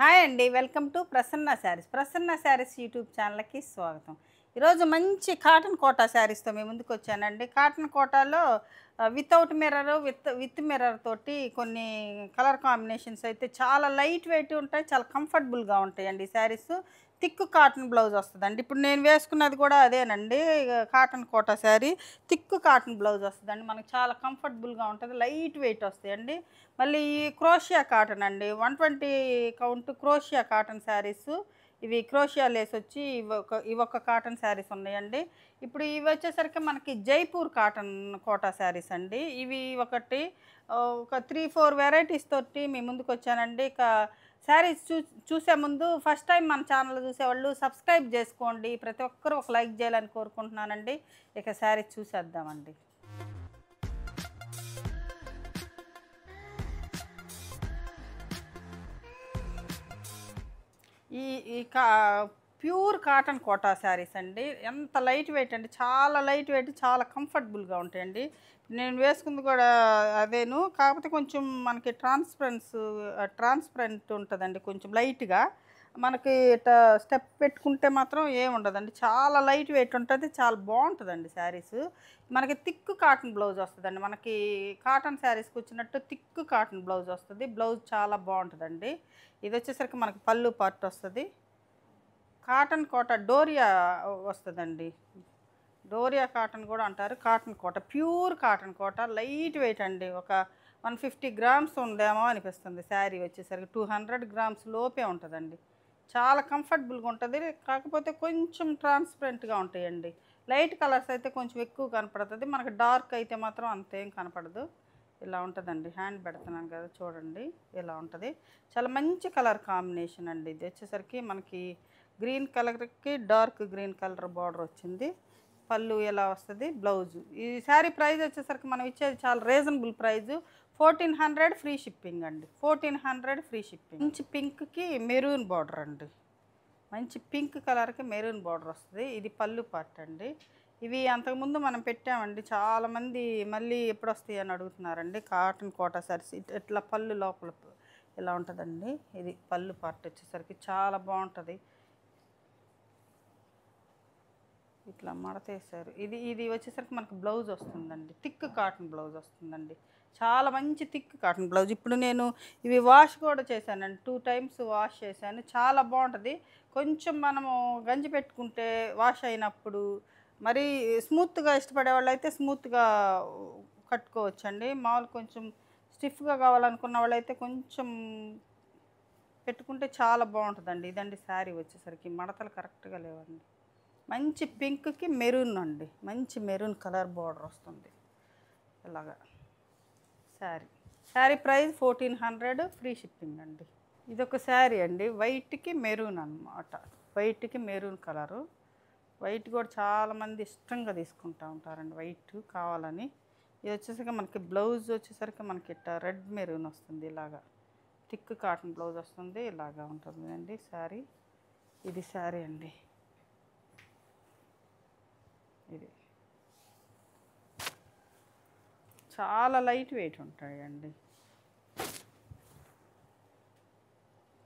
Hi అండి, welcome to Prasanna saris. Prasanna saris YouTube ఛానల్కి స్వాగతం. ఈరోజు మంచి కాటన్ కోటా శారీస్తో మేము ముందుకు వచ్చానండి. కాటన్ కోటాలో వితౌట్ మిర్రర్ విత్ మిర్రర్ తోటి కొన్ని కలర్ కాంబినేషన్స్ అయితే చాలా లైట్ వెయిట్ ఉంటాయి, చాలా కంఫర్టబుల్గా ఉంటాయండి. ఈ శారీస్ థిక్ కాటన్ బ్లౌజ్ వస్తుందండి. ఇప్పుడు నేను వేసుకున్నది కూడా అదేనండి, cotton Kota sari. Thick cotton blouse వస్తుందండి, మనకు చాలా కంఫర్టబుల్గా ఉంటుంది, లైట్ వెయిట్ వస్తాయండి. మళ్ళీ ఈ క్రోషియా కాటన్ అండి, 120 కౌంట్ క్రోషియా కాటన్ శారీస్. ఇవి క్రోషియా లేస్ వచ్చి ఇవొక కాటన్ శారీస్ ఉన్నాయండి. ఇప్పుడు ఇవి వచ్చేసరికి మనకి జైపూర్ కాటన్ కోటా శారీస్ అండి. ఇవి ఒక 3-4 వెరైటీస్ తోటి మీ ముందుకు వచ్చానండి. ఇక శారీస్ చూసే ముందు ఫస్ట్ టైం మన ఛానల్ చూసేవాళ్ళు సబ్స్క్రైబ్ చేసుకోండి. ప్రతి ఒక్కరూ ఒక లైక్ చేయాలని కోరుకుంటున్నానండి. ఇక శారీస్ చూసేద్దామండి. ఈ ఈ కా ప్యూర్ కాటన్ కోటా శారీస్ అండి. ఎంత లైట్ వెయిట్ అండి, చాలా లైట్ వెయిట్, చాలా కంఫర్టబుల్గా ఉంటాయండి. నేను వేసుకుంది కూడా అదేను, కాకపోతే కొంచెం మనకి ట్రాన్స్పరెంట్ ఉంటుందండి, కొంచెం లైట్గా. మనకి స్టెప్ పెట్టుకుంటే మాత్రం ఏముండదండి, చాలా లైట్ వెయిట్ ఉంటుంది, చాలా బాగుంటుందండి శారీస్. మనకి థిక్ కాటన్ బ్లౌజ్ వస్తుందండి. మనకి కాటన్ శారీస్కి వచ్చినట్టు థిక్ కాటన్ బ్లౌజ్ వస్తుంది. బ్లౌజ్ చాలా బాగుంటుందండి. ఇది వచ్చేసరికి మనకి పళ్ళు పార్ట్ వస్తుంది. కాటన్ కోట డోరియా వస్తుందండి. డోరియా కాటన్ కూడా అంటారు, కాటన్ కోట, ప్యూర్ కాటన్ కోట, లైట్ వెయిట్ అండి. ఒక 150 గ్రామ్స్ ఉందేమో అనిపిస్తుంది. శారీ వచ్చేసరికి 200 గ్రామ్స్ లోపే ఉంటుందండి. చాలా కంఫర్టబుల్గా ఉంటుంది, కాకపోతే కొంచెం ట్రాన్స్పరెంట్గా ఉంటాయండి. లైట్ కలర్స్ అయితే కొంచెం ఎక్కువ కనపడుతుంది, మనకు డార్క్ అయితే మాత్రం అంతేం కనపడదు. ఇలా ఉంటుందండి. హ్యాండ్ పెడుతున్నాను కదా, చూడండి ఇలా ఉంటుంది. చాలా మంచి కలర్ కాంబినేషన్ అండి. ఇది వచ్చేసరికి మనకి గ్రీన్ కలర్కి డార్క్ గ్రీన్ కలర్ బార్డర్ వచ్చింది. పళ్ళు ఎలా వస్తుంది, బ్లౌజు. ఈ శారీ ప్రైస్ వచ్చేసరికి మనం ఇచ్చేది చాలా రీజనబుల్ ప్రైజు, 1400 ఫ్రీ షిప్పింగ్ అండి. 1400 ఫ్రీ షిప్పింగ్. మంచి పింక్కి మెరూన్ బార్డర్ అండి, మంచి పింక్ కలర్కి మెరూన్ బార్డర్ వస్తుంది. ఇది పళ్ళు పార్ట్ అండి. ఇవి అంతకుముందు మనం పెట్టామండి, చాలామంది మళ్ళీ ఎప్పుడు వస్తాయి అని అడుగుతున్నారండి. కాటన్ కోటా శారీస్ ఇట్లా పళ్ళు లోపల ఇలా ఉంటుందండి. ఇది పళ్ళు పార్ట్ వచ్చేసరికి చాలా బాగుంటుంది, ఇట్లా మడతేసారు. ఇది వచ్చేసరికి మనకు బ్లౌజ్ వస్తుందండి, థిక్ కాటన్ బ్లౌజ్ వస్తుందండి. చాలా మంచి థిక్ కాటన్ బ్లౌజ్. ఇప్పుడు నేను ఇవి వాష్ కూడా చేశానండి, 2 టైమ్స్ వాష్ చేశాను, చాలా బాగుంటుంది. కొంచెం మనము గంజి పెట్టుకుంటే వాష్ అయినప్పుడు మరీ స్మూత్గా ఇష్టపడే వాళ్ళు అయితే స్మూత్గా కట్టుకోవచ్చండి. మామూలు కొంచెం స్టిఫ్గా కావాలనుకున్న వాళ్ళైతే కొంచెం పెట్టుకుంటే చాలా బాగుంటుందండి. ఇదండి శారీ వచ్చేసరికి, మడతలు కరెక్ట్గా లేవండి. మంచి పింక్కి మెరూన్ అండి, మంచి మెరూన్ కలర్ బార్డర్ వస్తుంది ఇలాగా. శారీ ప్రైస్ 1400 ఫ్రీ షిప్పింగ్ అండి. ఇదొక శారీ అండి, వైట్కి మెరూన్ అన్నమాట, వైట్కి మెరూన్ కలరు. వైట్ కూడా చాలామంది ఇష్టంగా తీసుకుంటూ ఉంటారండి, వైట్ కావాలని. ఇది వచ్చేసరికి మనకి బ్లౌజ్ వచ్చేసరికి మనకి ఇట్లా రెడ్ మెరూన్ వస్తుంది, ఇలాగా థిక్ కాటన్ బ్లౌజ్ వస్తుంది, ఇలాగా ఉంటుంది అండి శారీ. ఇది శారీ అండి. ఇది చాలా లైట్ వెయిట్ ఉంటాయండి,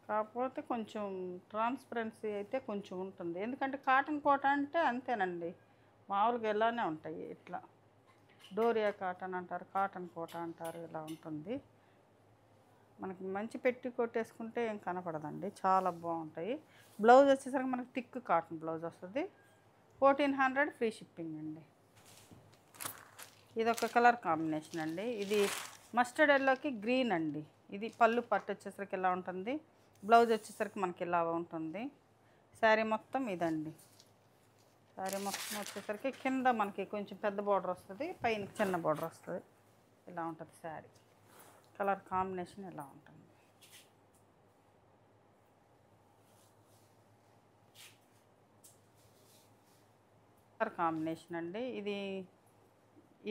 కాకపోతే కొంచెం ట్రాన్స్పరెన్సీ అయితే కొంచెం ఉంటుంది. ఎందుకంటే కాటన్ కోట అంటే అంతేనండి, మామూలుగా ఇలానే ఉంటాయి. ఇట్లా డోరియా కాటన్ అంటారు, కాటన్ కోట అంటారు, ఇలా ఉంటుంది. మనకి మంచి పెట్టి కొట్టేసుకుంటే ఏం కనపడదండి, చాలా బాగుంటాయి. బ్లౌజ్ వచ్చేసరికి మనకి థిక్ కాటన్ బ్లౌజ్ వస్తుంది. 1400 ఫ్రీ షిప్పింగ్ అండి. ఇదొక కలర్ కాంబినేషన్ అండి. ఇది మస్టర్డ్ ఎల్లోకి గ్రీన్ అండి. ఇది పళ్ళు పట్టు వచ్చేసరికి ఇలా ఉంటుంది, బ్లౌజ్ వచ్చేసరికి మనకి ఇలా ఉంటుంది. శారీ మొత్తం ఇదండి. శారీ మొత్తం వచ్చేసరికి కింద మనకి కొంచెం పెద్ద బార్డర్ వస్తుంది, పైన చిన్న బార్డర్ వస్తుంది, ఇలా ఉంటుంది శారీ. కలర్ కాంబినేషన్ ఇలా ఉంటుంది. కలర్ కాంబినేషన్ అండి.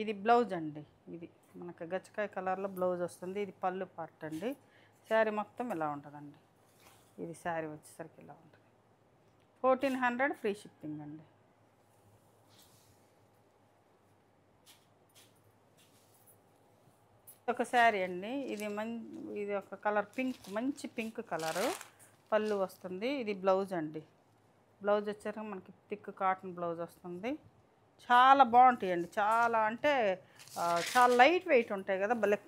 ఇది బ్లౌజ్ అండి. ఇది మనకు గచ్చకాయ కలర్లో బ్లౌజ్ వస్తుంది. ఇది పళ్ళు పార్ట్ అండి. శారీ మొత్తం ఇలా ఉంటుందండి. ఇది శారీ వచ్చేసరికి ఇలా ఉంటుంది. 1400 ఫ్రీ షిప్పింగ్ అండి. ఒక శారీ అండి, ఇది ఒక కలర్ పింక్, మంచి పింక్ కలరు. పళ్ళు వస్తుంది. ఇది బ్లౌజ్ అండి. బ్లౌజ్ వచ్చాక మనకి థిక్ కాటన్ బ్లౌజ్ వస్తుంది. చాలా బాగుంటాయండి. చాలా అంటే చాలా లైట్ వెయిట్ ఉంటాయి కదా, భలే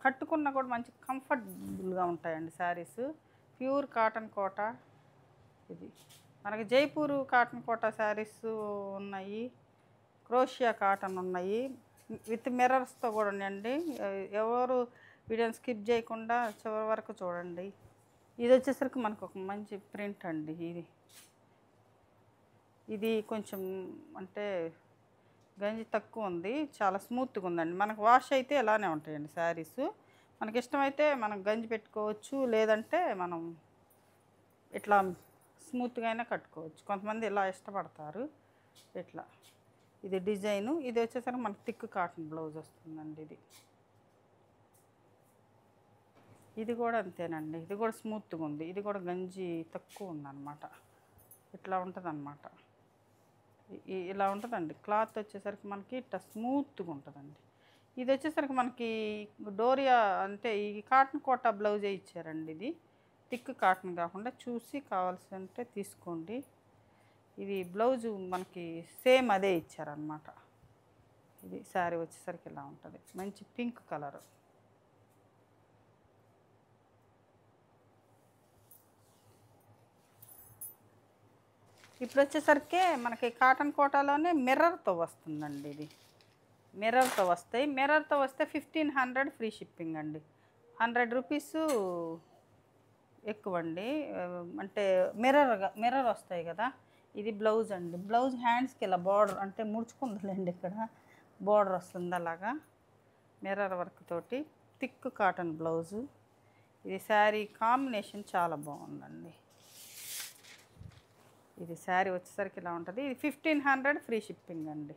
కట్టుకున్నా కూడా మంచి కంఫర్టబుల్గా ఉంటాయండి శారీస్. ప్యూర్ కాటన్ కోట. ఇది మనకి జైపూర్ కాటన్ కోట శారీస్ ఉన్నాయి, క్రోషియా కాటన్ ఉన్నాయి, విత్ మిర్రర్స్తో కూడా ఉన్నాయండి. ఎవరు వీడియోని స్కిప్ చేయకుండా చివరి వరకు చూడండి. ఇది వచ్చేసరికి మనకు ఒక మంచి ప్రింట్ అండి. ఇది కొంచెం అంటే గంజి తక్కువ ఉంది, చాలా స్మూత్గా ఉందండి. మనకు వాష్ అయితే ఇలానే ఉంటాయండి శారీస్. మనకి ఇష్టమైతే మనం గంజి పెట్టుకోవచ్చు, లేదంటే మనం ఇట్లా స్మూత్గా అయినా కట్టుకోవచ్చు. కొంతమంది ఇలా ఇష్టపడతారు. ఇట్లా ఇది డిజైను. ఇది వచ్చేసరికి మనకి థిక్ కాటన్ బ్లౌజ్ వస్తుందండి. ఇది కూడా అంతేనండి. ఇది కూడా స్మూత్గా ఉంది. ఇది కూడా గంజి తక్కువ ఉందన్నమాట. ఇట్లా ఉంటుంది అన్నమాట. ఇలా ఉంటుందండి. క్లాత్ వచ్చేసరికి మనకి ఇట్లా స్మూత్గా ఉంటుందండి. ఇది వచ్చేసరికి మనకి డోరియా అంటే ఈ కాటన్ కోటా బ్లౌజే ఇచ్చారండి. ఇది థిక్ కాటన్ కాకుండా చూసి కావాల్సి ఉంటే తీసుకోండి. ఇది బ్లౌజు మనకి సేమ్ అదే ఇచ్చారనమాట. ఇది శారీ వచ్చేసరికి ఇలా ఉంటుంది. మంచి పింక్ కలర్. ఇప్పుడు వచ్చేసరికి మనకి కాటన్ కోటాలోనే మిర్రర్తో వస్తుందండి. ఇది మిర్రర్తో వస్తాయి. మిర్రర్తో వస్తే 1500 ఫ్రీ షిప్పింగ్ అండి. 100 రూపీస్ ఎక్కువ అండి. అంటే మిర్రర్ వస్తాయి కదా. ఇది బ్లౌజ్ అండి. బ్లౌజ్ హ్యాండ్స్కి ఇలా బార్డర్ అంటే ముడుచుకుందండి, ఇక్కడ బార్డర్ వస్తుంది అలాగా మిర్రర్ వర్క్ తోటి. Thick cotton blouse. ఇది శారీ కాంబినేషన్ చాలా బాగుందండి. ఇది శారీ వచ్చేసరికి ఇలా ఉంటుంది. ఇది 1500 ఫ్రీ షిప్పింగ్ అండి.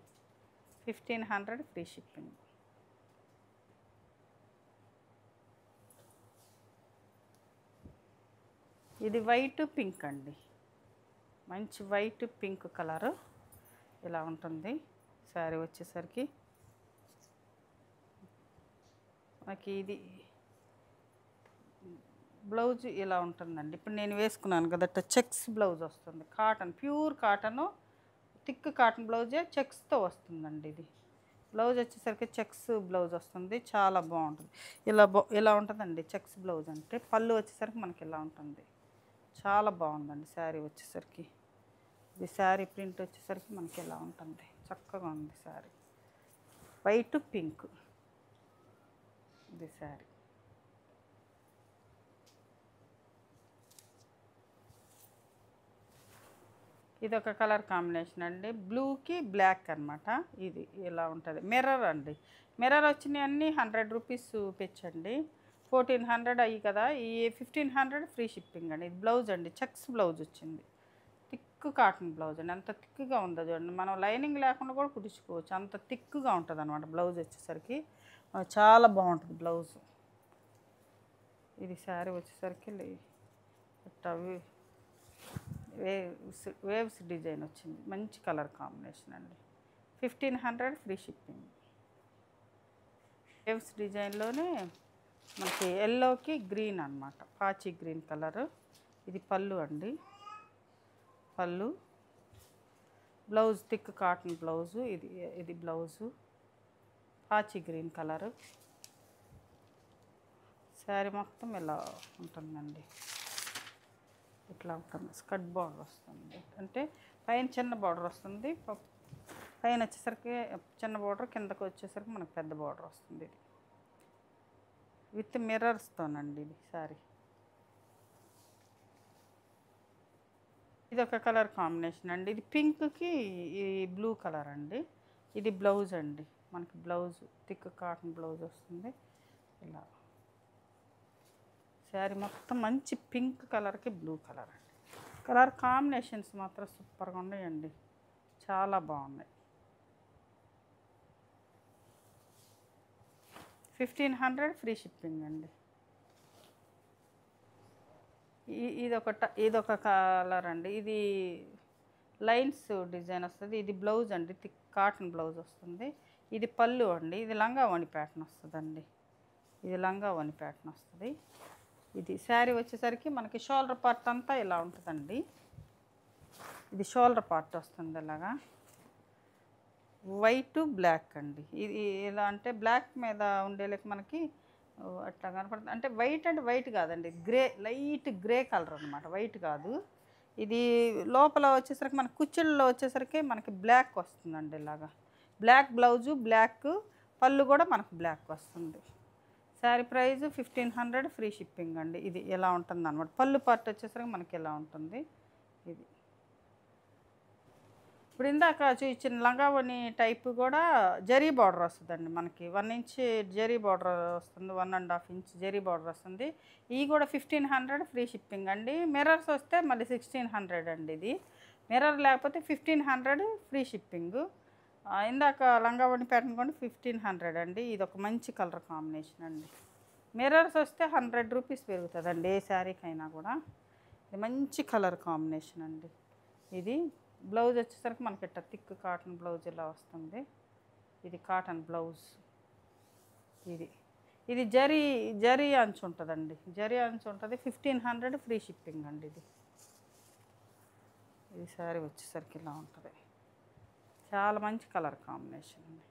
1500 ఫ్రీ షిప్పింగ్. ఇది వైట్ పింక్ అండి. మంచి వైట్ పింక్ కలరు ఇలా ఉంటుంది శారీ వచ్చేసరికి. మనకి ఇది బ్లౌజ్ ఇలా ఉంటుందండి. ఇప్పుడు నేను వేసుకున్నాను కదా, చెక్స్ బ్లౌజ్ వస్తుంది. Cotton, pure cotton, thick cotton బ్లౌజే చెక్స్తో వస్తుందండి. ఇది బ్లౌజ్ వచ్చేసరికి చెక్స్ బ్లౌజ్ వస్తుంది. చాలా బాగుంటుంది. ఇలా ఉంటుందండి చెక్స్ బ్లౌజ్ అంటే. పళ్ళు వచ్చేసరికి మనకి ఇలా ఉంటుంది. చాలా బాగుందండి శారీ వచ్చేసరికి. ఇది శారీ ప్రింట్ వచ్చేసరికి మనకి ఇలా ఉంటుంది. చక్కగా ఉంది శారీ. వైట్ పింక్ ఇది శారీ. ఇది ఒక కలర్ కాంబినేషన్ అండి. బ్లూకి బ్లాక్ అనమాట. ఇది ఇలా ఉంటుంది. మిర్రర్ అండి. మిర్రర్ వచ్చినాయి అన్నీ 100 రూపీస్ పెంచండి. 1400 అయ్యి కదా. ఈ 1500 ఫ్రీ షిప్పింగ్ అండి. ఇది బ్లౌజ్ అండి. చెక్స్ బ్లౌజ్ వచ్చింది. థిక్ కాటన్ బ్లౌజ్ అండి. అంత థిక్గా ఉందో చూడండి. మనం లైనింగ్ లేకుండా కూడా కుట్టించుకోవచ్చు. అంత థిక్గా ఉంటుంది అనమాట బ్లౌజ్ వచ్చేసరికి. చాలా బాగుంటుంది బ్లౌజ్. ఇది శారీ వచ్చేసరికి ఇట్లా వేవ్స్ డిజైన్ వచ్చింది. మంచి కలర్ కాంబినేషన్ అండి. 1500 ఫ్రీ షిప్పింగ్. వేవ్స్ డిజైన్లోనే మనకి ఎల్లోకి గ్రీన్ అనమాట. పాచి గ్రీన్ కలరు. ఇది పళ్ళు అండి. పళ్ళు. Blouse thick cotton blouse. ఇది బ్లౌజు పాచి గ్రీన్ కలరు. శారీ మొత్తం ఇలా ఉంటుందండి. ఇట్లా ఉంటుంది. స్కర్ట్ బార్డర్ వస్తుంది. అంటే పైన చిన్న బార్డర్ వస్తుంది. పైన వచ్చేసరికి చిన్న బార్డర్, కిందకు వచ్చేసరికి మనకు పెద్ద బార్డర్ వస్తుంది. ఇది విత్ మిర్రర్స్తోనండి ఇది శారీ. ఇది ఒక కలర్ కాంబినేషన్ అండి. ఇది పింక్కి ఈ బ్లూ కలర్ అండి. ఇది బ్లౌజ్ అండి. మనకి బ్లౌజ్ థిక్ కాటన్ బ్లౌజ్ వస్తుంది. ఇలా శారీ మొత్తం మంచి పింక్ కలర్కి బ్లూ కలర్ అండి. కలర్ కాంబినేషన్స్ మాత్రం సూపర్గా ఉన్నాయండి. చాలా బాగున్నాయి. 1500 ఫ్రీ షిప్పింగ్ అండి. ఇదొక కలర్ అండి. ఇది లైన్స్ డిజైన్ వస్తుంది. ఇది బ్లౌజ్ అండి. థిక్ కాటన్ బ్లౌజ్ వస్తుంది. ఇది పళ్ళు అండి. ఇది లంగా ఓణి ప్యాటర్న్ వస్తుందండి. ఇది లంగా ఓణి ప్యాటర్న్ వస్తుంది. ఇది శారీ వచ్చేసరికి మనకి షోల్డర్ పార్ట్ అంతా ఇలా ఉంటుందండి. ఇది షోల్డర్ పార్ట్ వస్తుంది ఇలాగా, వైట్ బ్లాక్ అండి. ఇది ఎలా అంటే బ్లాక్ మీద ఉండేలేక మనకి అట్లా కనపడుతుంది. అంటే వైట్ కాదండి, గ్రే, లైట్ గ్రే కలర్ అనమాట, వైట్ కాదు. ఇది లోపల వచ్చేసరికి మన కుచ్చుల్లో వచ్చేసరికి మనకి బ్లాక్ వస్తుందండి. ఇలాగా బ్లాక్ బ్లౌజు, బ్లాక్ పళ్ళు కూడా మనకు బ్లాక్ వస్తుంది. శారీ ప్రైస్ 1500, ఫ్రీ షిప్పింగ్ అండి. ఇది ఎలా ఉంటుంది అనమాట. పళ్ళు పార్ట్ వచ్చేసరికి మనకి ఎలా ఉంటుంది. ఇది ఇప్పుడు ఇందాక చూపించిన లంగావోని టైప్ కూడా జరీ బార్డర్ వస్తుందండి మనకి. 1 ఇంచ్ జరీ బార్డర్ వస్తుంది, 1.5 ఇంచ్ జరీ బార్డర్ వస్తుంది. ఇవి కూడా 1500, ఫ్రీ షిప్పింగ్ అండి. మిర్రర్స్ వస్తే మళ్ళీ 1600 అండి. ఇది మిర్రర్ లేకపోతే 1500, ఫ్రీ షిప్పింగ్. ఇందాక లంగావోని ప్యాటర్న్ కూడా 1500 అండి. ఇది ఒక మంచి కలర్ కాంబినేషన్ అండి. మిర్రర్స్ వస్తే 100 రూపీస్ పెరుగుతుందండి ఏ శారీకైనా కూడా. ఇది మంచి కలర్ కాంబినేషన్ అండి. ఇది బ్లౌజ్ వచ్చేసరికి మనకి ఇట్లా థిక్ కాటన్ బ్లౌజ్ ఇలా వస్తుంది. ఇది కాటన్ బ్లౌజ్. ఇది జరీ అంచు ఉంటుందండి, జరీ అంచు ఉంటుంది. 1500, ఫ్రీ షిప్పింగ్ అండి. ఇది శారీ వచ్చేసరికి ఇలా ఉంటుంది. చాలా మంచి కలర్ కాంబినేషన్ అండి.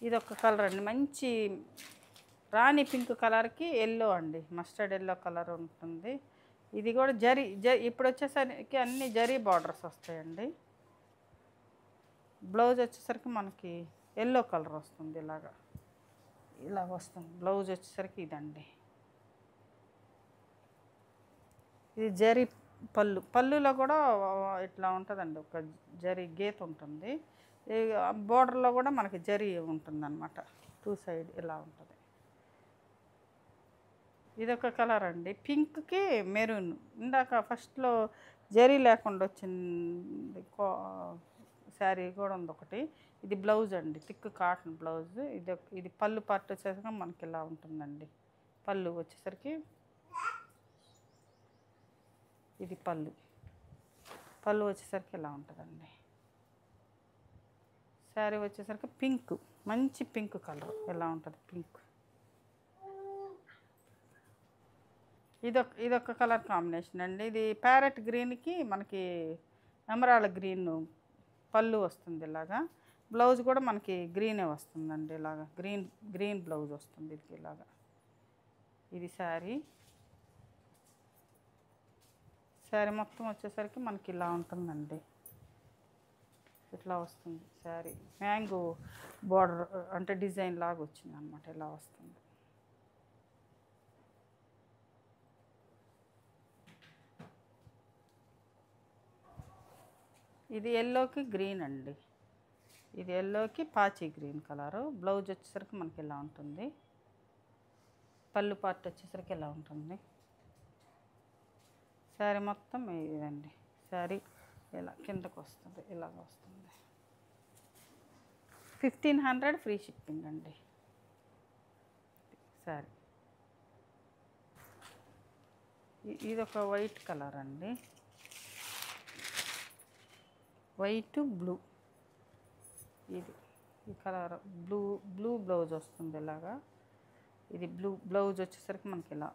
ఇది ఒక కలర్ అండి, మంచి రాణి పింక్ కలర్కి ఎల్లో అండి, మస్టర్డ్ ఎల్లో కలర్ ఉంటుంది. ఇది కూడా ఇప్పుడు వచ్చేసరికి అన్ని జరీ బార్డర్స్ వస్తాయండి. బ్లౌజ్ వచ్చేసరికి మనకి ఎల్లో కలర్ వస్తుంది, ఇలా వస్తుంది. బ్లౌజ్ వచ్చేసరికి ఇదండి. ఇది జరీ పళ్ళులో కూడా ఇట్లా ఉంటుందండి, ఒక జరీ గీత ఉంటుంది. బోర్డర్లో కూడా మనకి జరీ ఉంటుంది అనమాట, 2 సైడ్ ఇలా ఉంటుంది. ఇదొక కలర్ అండి, పింక్కి మెరూన్. ఇందాక ఫస్ట్లో జరీ లేకుండా వచ్చింది శారీ కూడా ఉంది ఒకటి. ఇది బ్లౌజ్ అండి, థిక్ కాటన్ బ్లౌజ్. ఇది పళ్ళు పార్ట్ వచ్చేసరికి మనకి ఇలా ఉంటుందండి. పళ్ళు వచ్చేసరికి ఇది పళ్ళు వచ్చేసరికి ఇలా ఉంటుందండి. శారీ వచ్చేసరికి పింక్, మంచి పింక్ కలర్ ఎలా ఉంటుంది, పింక్. ఇదొక కలర్ కాంబినేషన్ అండి. ఇది ప్యారెట్ గ్రీన్కి మనకి ఎమరాల్డ్ గ్రీన్ పళ్ళు వస్తుంది. ఇలాగా బ్లౌజ్ కూడా మనకి గ్రీనే వస్తుందండి, ఇలాగా గ్రీన్ బ్లౌజ్ వస్తుంది. ఇది ఇలాగా. ఇది శారీ మొత్తం వచ్చేసరికి మనకి ఇలా ఉంటుందండి, ఇట్లా వస్తుంది శారీ. మ్యాంగో బార్డర్ అంటే డిజైన్ లాగా వచ్చింది అనమాట, ఇలా వస్తుంది. ఇది ఎల్లోకి గ్రీన్ అండి, ఇది ఎల్లోకి పాచి గ్రీన్ కలరు. బ్లౌజ్ వచ్చేసరికి మనకి ఇలా ఉంటుంది. పళ్ళు పార్ట్ వచ్చేసరికి ఇలా ఉంటుంది. శారీ మొత్తం ఇదండి. శారీ ఇలా కిందకు వస్తుంది, ఇలాగ వస్తుంది. 1500, ఫ్రీ షిప్పింగ్ అండి. శారీ ఇదొక వైట్ కలర్ అండి, వైట్ బ్లూ. ఈ కలర్ బ్లూ బ్లౌజ్ వస్తుంది ఇలాగా. ఇది బ్లౌజ్ వచ్చేసరికి మనకి ఇలా.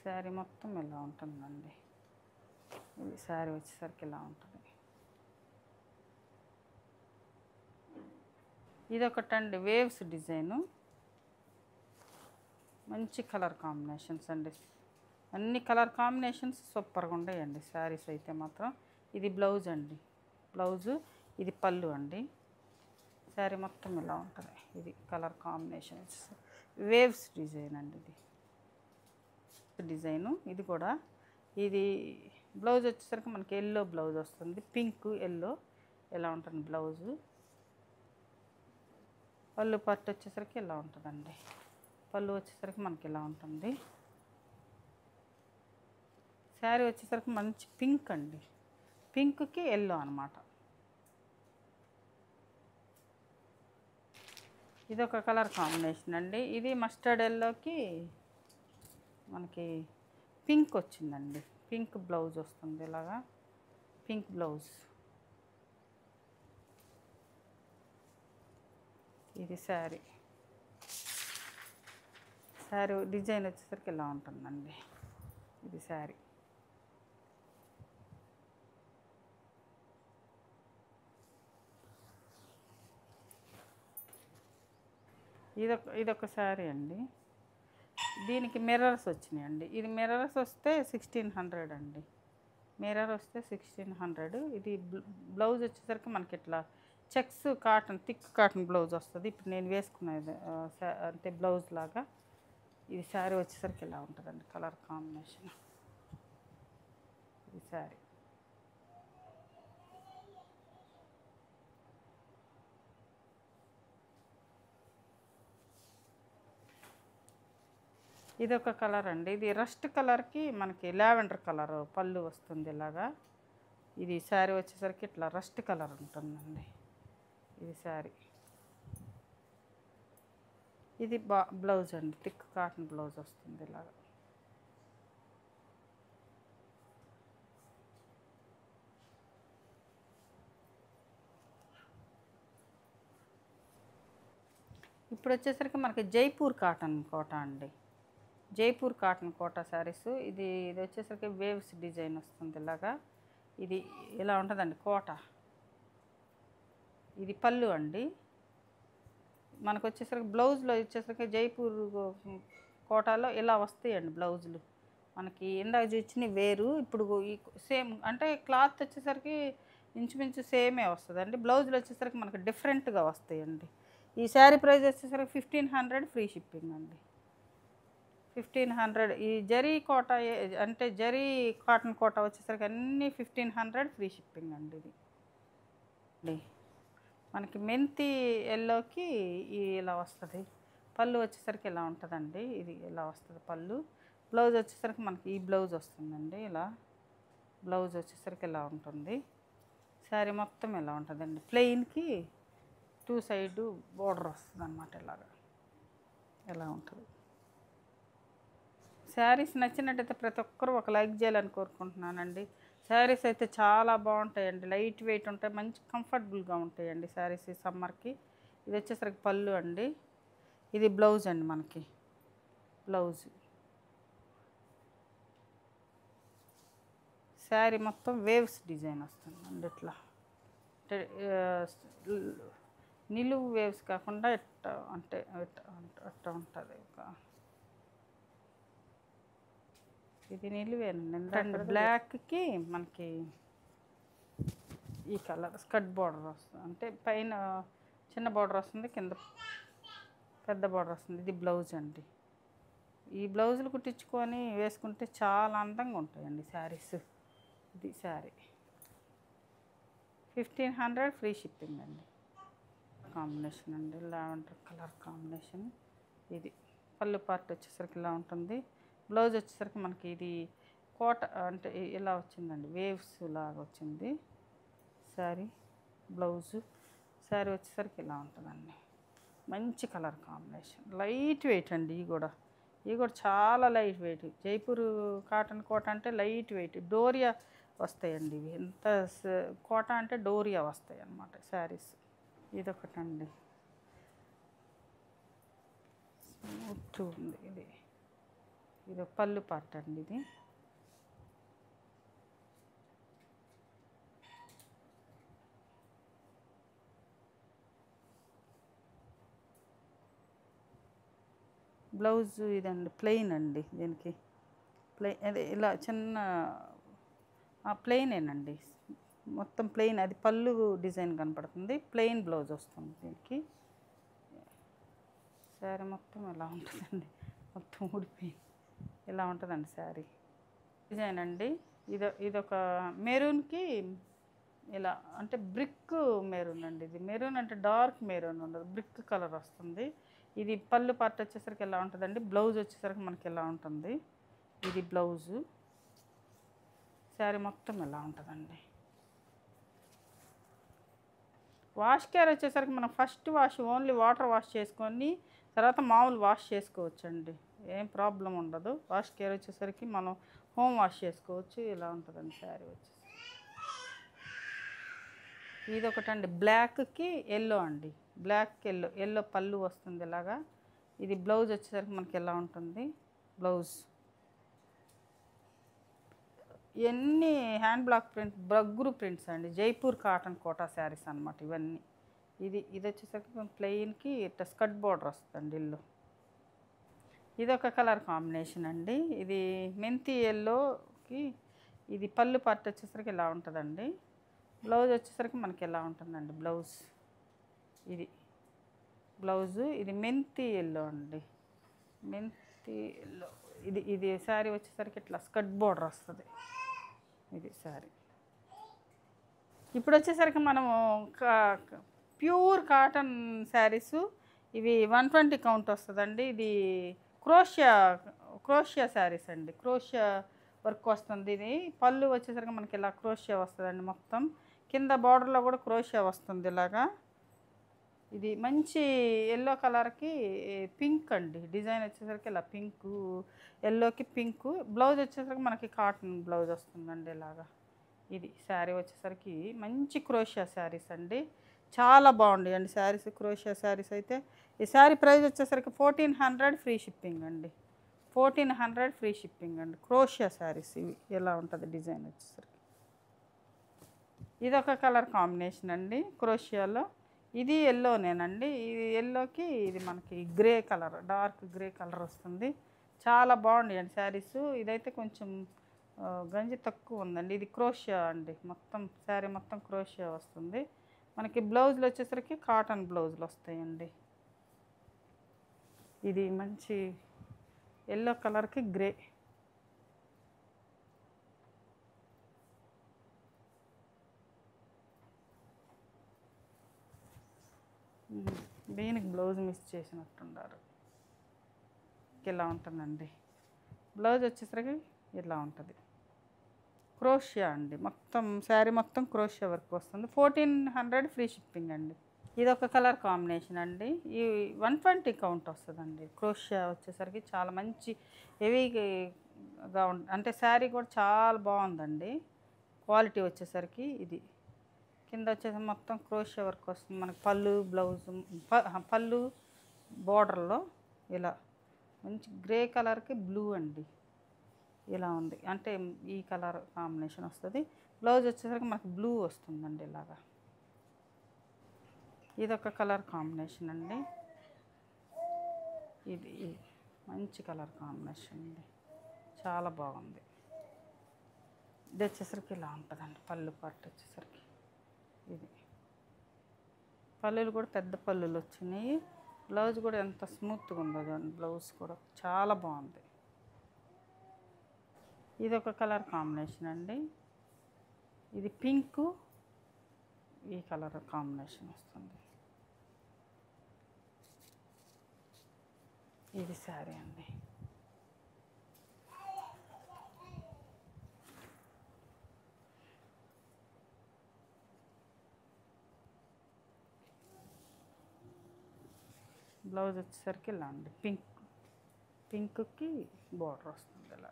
శారీ మొత్తం ఇలా ఉంటుందండి. ఇది శారీ వచ్చేసరికి ఇలా ఉంటుంది. ఇదొకటండి, వేవ్స్ డిజైను. మంచి కలర్ కాంబినేషన్స్ అండి, అన్ని కలర్ కాంబినేషన్స్ సూపర్గా ఉంటాయండి శారీస్ అయితే మాత్రం. ఇది బ్లౌజ్ అండి, బ్లౌజు. ఇది పళ్ళు అండి. శారీ మొత్తం ఇలా ఉంటుంది. ఇది కలర్ కాంబినేషన్స్, వేవ్స్ డిజైన్ అండి. ఇది డిజైను. ఇది కూడా ఇది బ్లౌజ్ వచ్చేసరికి మనకి ఎల్లో బ్లౌజ్ వస్తుంది, పింక్ ఎల్లో ఇలా ఉంటుంది బ్లౌజు. పళ్ళు పట్టు వచ్చేసరికి ఇలా ఉంటుందండి. పళ్ళు వచ్చేసరికి మనకి ఇలా ఉంటుంది. శారీ వచ్చేసరికి మంచి పింక్ అండి, పింక్కి ఎల్లో అనమాట. ఇదొక కలర్ కాంబినేషన్ అండి. ఇది మస్టర్డ్ ఎల్లోకి మనకి పింక్ వచ్చిందండి, పింక్ బ్లౌజ్ వస్తుంది ఇలాగా, పింక్ బ్లౌజ్. ఇది శారీ. శారీ డిజైన్ వచ్చేసరికి ఇలా ఉంటుందండి. ఇది శారీ. ఇదొక శారీ అండి. దీనికి మిర్రర్స్ వచ్చినాయండి. ఇది మిర్రర్స్ వస్తే 1600 అండి. మిర్రర్ వస్తే 1600. ఇది బ్లౌజ్ వచ్చేసరికి మనకి ఇట్లా checks cotton, thick cotton blouse వస్తుంది. ఇప్పుడు నేను వేసుకునేది అంటే బ్లౌజ్ లాగా. ఇది శారీ వచ్చేసరికి ఇలా ఉంటుందండి, కలర్ కాంబినేషన్. ఇది శారీ. ఇదొక కలర్ అండి. ఇది రస్ట్ కలర్కి మనకి లావెండర్ కలర్ పళ్ళు వస్తుంది ఇలాగా. ఇది శారీ వచ్చేసరికి ఇట్లా రస్ట్ కలర్ ఉంటుందండి. ఇది శారీ. ఇది బ్లౌజ్ అండి, థిక్ కాటన్ బ్లౌజ్ వస్తుంది ఇలాగా. ఇప్పుడు వచ్చేసరికి మనకి జైపూర్ కాటన్ కోట అండి. జైపూర్ కాటన్ కోటా శారీస్. ఇది వచ్చేసరికి వేవ్స్ డిజైన్ వస్తుంది ఇలాగా. ఇది ఇలా ఉంటుందండి కోట. ఇది పళ్ళు అండి. మనకు వచ్చేసరికి బ్లౌజ్లో వచ్చేసరికి జైపూర్ కోటాలో ఇలా వస్తాయండి బ్లౌజులు. మనకి ఇందాక చూసినవి వేరు, ఇప్పుడు ఈ సేమ్ అంటే క్లాత్ వచ్చేసరికి ఇంచుమించు సేమే వస్తుందండి. బ్లౌజులు వచ్చేసరికి మనకి డిఫరెంట్గా వస్తాయండి. ఈ శారీ ప్రైస్ వచ్చేసరికి 1500 ఫ్రీ షిప్పింగ్ అండి. 1500. ఈ జరీ కోట అంటే జరీ కాటన్ కోట వచ్చేసరికి అన్నీ 1500 ఫ్రీ షిప్పింగ్ అండి. ఇది మనకి మెంతి ఎల్లోకి ఇలా వస్తుంది. పళ్ళు వచ్చేసరికి ఇలా ఉంటుందండి. ఇది ఇలా వస్తుంది పళ్ళు. బ్లౌజ్ వచ్చేసరికి మనకి ఈ బ్లౌజ్ వస్తుందండి. ఇలా బ్లౌజ్ వచ్చేసరికి ఇలా ఉంటుంది. శారీ మొత్తం ఇలా ఉంటుందండి. ప్లెయిన్కి 2 సైడ్ బోర్డర్ వస్తుంది అన్నమాట. ఇలాగా ఇలా ఉంటుంది. శారీస్ నచ్చినట్టయితే ప్రతి ఒక్కరూ ఒక లైక్ చేయాలని కోరుకుంటున్నానండి. శారీస్ అయితే చాలా బాగుంటాయండి, లైట్ వెయిట్ ఉంటాయి, మంచి కంఫర్టబుల్గా ఉంటాయండి శారీస్ ఈ సమ్మర్కి. ఇది వచ్చేసరికి పళ్ళు అండి. ఇది బ్లౌజ్ అండి. మనకి బ్లౌజ్. శారీ మొత్తం వేవ్స్ డిజైన్ వస్తుంది అండి. ఇట్లా అంటే నిలువు వేవ్స్ కాకుండా ఇట్లా అంటే అట్లా ఉంటుంది. ఇది నిలువేనండి. బ్లాక్కి మనకి ఈ కలర్ స్కర్ట్ బార్డర్ వస్తుంది. అంటే పైన చిన్న బార్డర్ వస్తుంది, కింద పెద్ద బార్డర్ వస్తుంది. ఇది బ్లౌజ్ అండి. ఈ బ్లౌజులు కుట్టించుకొని వేసుకుంటే చాలా అందంగా ఉంటాయండి శారీస్. ఇది శారీ. 1500 ఫ్రీ షిప్పింగ్ అండి. కాంబినేషన్ అండి, లావెండర్ కలర్ కాంబినేషన్. ఇది పళ్ళు పార్ట్ వచ్చేసరికి ఇలా ఉంటుంది. బ్లౌజ్ వచ్చేసరికి మనకి ఇది కోట అంటే ఇలా వచ్చిందండి, వేవ్స్ లాగా వచ్చింది శారీ. బ్లౌజు శారీ వచ్చేసరికి ఇలా ఉంటుందండి. మంచి కలర్ కాంబినేషన్, లైట్ వెయిట్ అండి. ఇవి కూడా చాలా లైట్ వెయిట్. జైపూర్ కాటన్ కోట అంటే లైట్ వెయిట్, డోరియా వస్తాయండి. ఇవి ఎంత కోట అంటే డోరియా వస్తాయి అన్నమాట శారీస్. ఇదొకటండి, స్మూత్ ఉంది. ఇది పళ్ళు పార్ట్ అండి. ఇది బ్లౌజ్ ఇదండి, ప్లెయిన్ అండి. దీనికి ప్లెయిన్ అదే ఇలా చిన్న ప్లెయినేనండి, మొత్తం ప్లెయిన్. అది పళ్ళు డిజైన్ కనపడుతుంది, ప్లెయిన్ బ్లౌజ్ వస్తుంది దీనికి. శారీ మొత్తం ఇలా ఉంటుందండి, మొత్తం ఊడిపోయింది. ఇలా ఉంటుందండి శారీ డిజైన్ అండి. ఇదొక మెరూన్కి ఇలా అంటే బ్రిక్ మెరూన్ అండి. ఇది మెరూన్ అంటే డార్క్ మెరూన్ ఉండదు, బ్రిక్ కలర్ వస్తుంది. ఇది పళ్ళు పార్ట్ వచ్చేసరికి ఎలా ఉంటుందండి. బ్లౌజ్ వచ్చేసరికి మనకి ఎలా ఉంటుంది. ఇది బ్లౌజు. శారీ మొత్తం ఎలా ఉంటుందండి. వాష్ కేర్ వచ్చేసరికి మనం first wash only water wash చేసుకొని తర్వాత మామూలు వాష్ చేసుకోవచ్చండి, ఏం ప్రాబ్లం ఉండదు. వాష్ కేర్ వచ్చేసరికి మనం హోమ్ వాష్ చేసుకోవచ్చు. ఇలా ఉంటుందండి శారీ వచ్చేసి. ఇది ఒకటండి బ్లాక్కి ఎల్లో అండి. బ్లాక్ ఎల్లో, ఎల్లో పళ్ళు వస్తుంది ఇలాగా. ఇది బ్లౌజ్ వచ్చేసరికి మనకి ఎలా ఉంటుంది బ్లౌజ్. ఇవన్నీ హ్యాండ్ బ్లాక్ ప్రింట్, బ్రగ్గురు ప్రింట్స్ అండి. జైపూర్ కాటన్ కోటా శారీస్ అనమాట ఇవన్నీ. ఇది వచ్చేసరికి ప్లెయిన్కి ఇట్లా స్కర్ట్ బార్డర్ వస్తుందండి ఇల్లు. ఇది ఒక కలర్ కాంబినేషన్ అండి. ఇది మెంతి ఎల్లోకి ఇది పళ్ళు పార్ట్ వచ్చేసరికి ఇలా ఉంటుందండి. బ్లౌజ్ వచ్చేసరికి మనకి ఎలా ఉంటుందండి బ్లౌజ్. ఇది బ్లౌజు, ఇది మెంతి ఎల్లో అండి. మెంతి ఎల్లో. ఇది శారీ వచ్చేసరికి ఇట్లా స్కర్ట్ బార్డర్ వస్తుంది. ఇది శారీ. ఇప్పుడు వచ్చేసరికి మనము ప్యూర్ కాటన్ శారీసు. ఇవి 120 కౌంట్ వస్తుందండి. ఇది క్రోషియా శారీస్ అండి. క్రోషియా వర్క్ వస్తుంది. ఇది పళ్ళు వచ్చేసరికి మనకి ఇలా క్రోషియా వస్తుందండి. మొత్తం కింద బార్డర్లో కూడా క్రోషియా వస్తుంది ఇలాగా. ఇది మంచి ఎల్లో కలర్కి పింక్ అండి. డిజైన్ వచ్చేసరికి ఇలా పింకు, ఎల్లోకి పింకు. బ్లౌజ్ వచ్చేసరికి మనకి కాటన్ బ్లౌజ్ వస్తుందండి ఇలాగా. ఇది శారీ వచ్చేసరికి మంచి క్రోషియా శారీస్ అండి. చాలా బాగుంటాయండి శారీస్. క్రోషియా శారీస్ అయితే ఈ శారీ ప్రైస్ వచ్చేసరికి 1400 ఫ్రీ షిప్పింగ్ అండి. 1400 ఫ్రీ షిప్పింగ్ అండి. క్రోషియా శారీస్ ఇవి ఎలా ఉంటుంది డిజైన్ వచ్చేసరికి. ఇది ఒక కలర్ కాంబినేషన్ అండి క్రోషియాలో. ఇది ఎల్లోనేనండి. ఇది ఎల్లోకి ఇది మనకి grey colour, dark grey colour వస్తుంది. చాలా బాగుంటాయండి శారీస్. ఇదైతే కొంచెం గంజి తక్కువ ఉందండి. ఇది క్రోషియా అండి. మొత్తం శారీ మొత్తం క్రోషియా వస్తుంది. మనకి బ్లౌజులు వచ్చేసరికి కాటన్ బ్లౌజులు వస్తాయండి. ఇది మంచి ఎల్లో కలర్కి గ్రే. దీనికి బ్లౌజ్ మిస్ చేసినట్టున్నారు. ఇలా ఉంటుందండి బ్లౌజ్ వచ్చేసరికి. ఇలా ఉంటుంది క్రోషియా అండి. మొత్తం శారీ మొత్తం క్రోషియా వర్క్ వస్తుంది. 1400 ఫ్రీ షిప్పింగ్ అండి. ఇది ఒక కలర్ కాంబినేషన్ అండి. ఈ 120 కౌంట్ వస్తుందండి. క్రోషియా వచ్చేసరికి చాలా మంచి హెవీగా అంటే శారీ కూడా చాలా బాగుందండి. క్వాలిటీ వచ్చేసరికి ఇది కింద వచ్చేసి మొత్తం క్రోషియా వర్క్ వస్తుంది. మనకి పళ్ళు బ్లౌజు, పళ్ళు బార్డర్లో ఇలా మంచి గ్రే కలర్కి బ్లూ అండి. ఇలా ఉంది అంటే ఈ కలర్ కాంబినేషన్ వస్తుంది. బ్లౌజ్ వచ్చేసరికి మనకి బ్లూ వస్తుందండి ఇలాగా. ఇదొక కలర్ కాంబినేషన్ అండి. ఇది మంచి కలర్ కాంబినేషన్ అండి. చాలా బాగుంది. ఇది వచ్చేసరికి ఇలా ఉంటుందండి. పళ్ళు పార్ట్ వచ్చేసరికి ఇది పళ్ళులు కూడా పెద్ద పళ్ళులు వచ్చినాయి. బ్లౌజ్ కూడా ఎంత స్మూత్గా ఉందో చూడండి. బ్లౌజ్ కూడా చాలా బాగుంది. ఇది ఒక కలర్ కాంబినేషన్ అండి. ఇది పింకు, ఈ కలర్ కాంబినేషన్ వస్తుంది. ఇది శారీ అండి. బ్లౌజ్ వచ్చేసరికి ఇలా అండి. పింక్కి బార్డర్ వస్తుంది ఇలా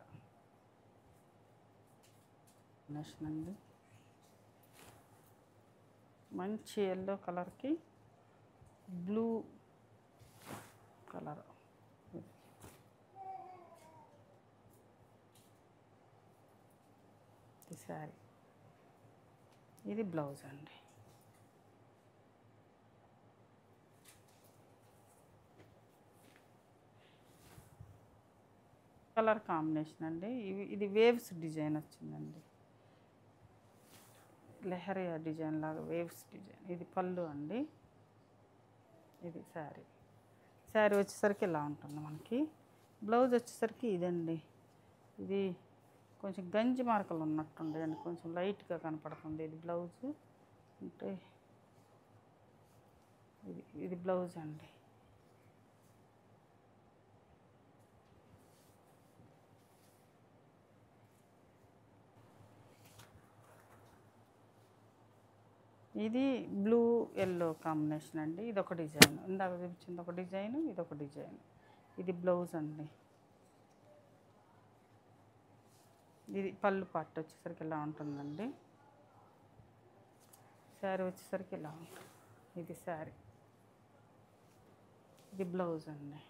అండి. మంచి ఎల్లో కలర్కి బ్లూ కలర్. ఇది శారీ. ఇది బ్లౌజ్ అండి. కలర్ కాంబినేషన్ అండి. ఇది వేవ్స్ డిజైన్ వచ్చిందండి. లెహరియా డిజైన్ లాగా వేవ్స్ డిజైన్. ఇది పళ్ళు అండి. ఇది శారీ. శారీ వచ్చేసరికి ఇలా ఉంటుంది మనకి. బ్లౌజ్ వచ్చేసరికి ఇదండి. ఇది కొంచెం గంజి మార్కలు ఉన్నట్టుండే అండి. కొంచెం లైట్గా కనపడుతుంది ఇది బ్లౌజు. అంటే ఇది బ్లౌజ్ అండి. ఇది బ్లూ ఎల్లో కాంబినేషన్ అండి. ఇదొక డిజైన్. ఇందాక చూపించింది ఒక డిజైన్, ఇదొక డిజైన్. ఇది బ్లౌజ్ అండి. ఇది పళ్ళు పార్ట్ వచ్చేసరికి ఇలా ఉంటుందండి. శారీ వచ్చేసరికి ఇలా ఉంటుంది. ఇది శారీ, ఇది బ్లౌజ్ అండి.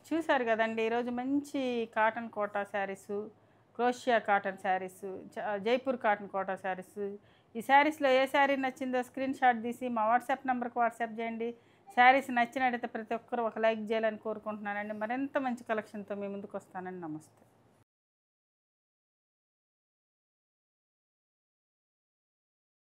చూసారు కదండి, ఈరోజు మంచి cotton Kota saris, crochet cotton saris, Jaipur cotton Kota saris. ఈ శారీస్లో ఏ శారీ నచ్చిందో స్క్రీన్ షాట్ తీసి మా వాట్సాప్ నెంబర్కి వాట్సాప్ చేయండి. శారీస్ నచ్చినట్టయితే ప్రతి ఒక్కరు ఒక లైక్ చేయాలని కోరుకుంటున్నానండి. మరింత మంచి కలెక్షన్తో మీ ముందుకు వస్తానండి. నమస్తే.